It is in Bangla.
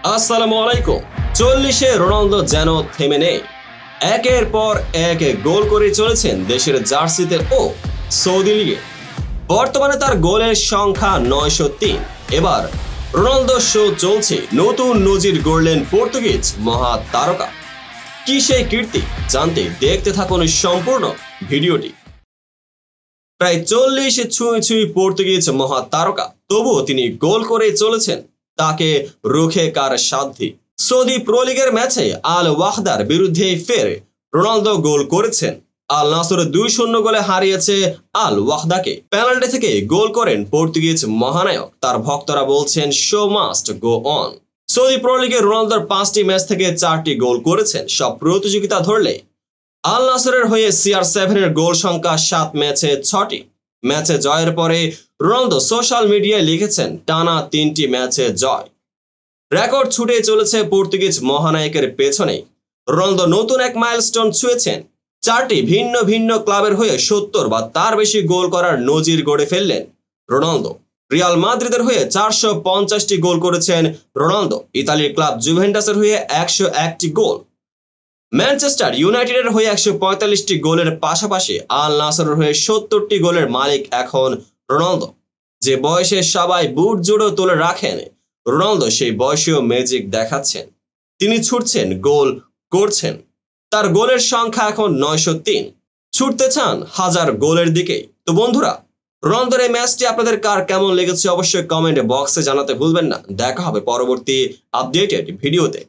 আসসালামু আলাইকুম। 40-এ রোনালদো যেন থেমে নেই, একের পর এক গোল করে চলেছেন দেশের জার্সিতে ও সৌদি লিগে। বর্তমানে তার গোলের সংখ্যা 903। এবার রোনালদো শো চলছে, নতুন নজির গড়লেন পর্তুগিজ মহা তারকা। কি সেই কীর্তি জানতে দেখতে থাকুন সম্পূর্ণ ভিডিওটি। প্রায় 40 ছুঁই পর্তুগিজ মহা তারকা, তবুও তিনি গোল করে চলেছেন, তাকে রুখে কার সাধ্যি। সৌদি প্রো লিগের ম্যাচে আল ওয়াহদার বিরুদ্ধে ফের রোনালদো গোল করেছেন। আল নাসর 2-0 গোলে হারিয়েছে আল ওয়াহদাকে। পেনাল্টি থেকে গোল করেন পর্তুগিজ মহানায়ক। তার ভক্তরা বলছেন show must go on. Saudi pro লিগে রোনালদোর 5টি ম্যাচ থেকে 4টি গোল করেছেন। সব প্রতিযোগিতা ধরলে আল নাসরের হয়ে CR7 এর গোল সংখ্যা 7 ম্যাচে 6টি। ম্যাচে জয়ের পরে রোনালদো সোশ্যাল মিডিয়ায় লিখেছেন টানা 3টি ম্যাচে জয়। রেকর্ড ছুটে চলেছে পর্তুগিজ মহানায়কের পেছনে। রোনালদো নতুন এক মাইলস্টোন ছুঁয়েছেন। 4টি ভিন্ন ভিন্ন ক্লাবের হয়ে 70 বা তার বেশি গোল করার নজির গড়ে ফেললেন রোনালদো। রিয়াল মাদ্রিদের হয়ে 450টি গোল করেছেন রোনালদো। ইতালির ক্লাব জুভেন্টাসের হয়ে 101টি গোল। ম্যানচেস্টার ইউনাইটেডের হয়ে 145টি গোলের পাশাপাশি আল নাসরের হয়ে 70টি গোলের মালিক এখন রোনালদো। যে বয়সে সবাই বুট জুড়ো তুলে রাখেন, রোনালদো সেই বয়সেও ম্যাজিক দেখাচ্ছেন। তিনি ছুটছেন, গোল করছেন। তার গোলের সংখ্যা এখন 903। ছুটতে চান হাজার গোলের দিকে। তো বন্ধুরা, রোনালদোর এই ম্যাচটি আপনাদের কার কেমন লেগেছে অবশ্যই কমেন্ট বক্সে জানাতে ভুলবেন না। দেখা হবে পরবর্তী আপডেটেড ভিডিওতে।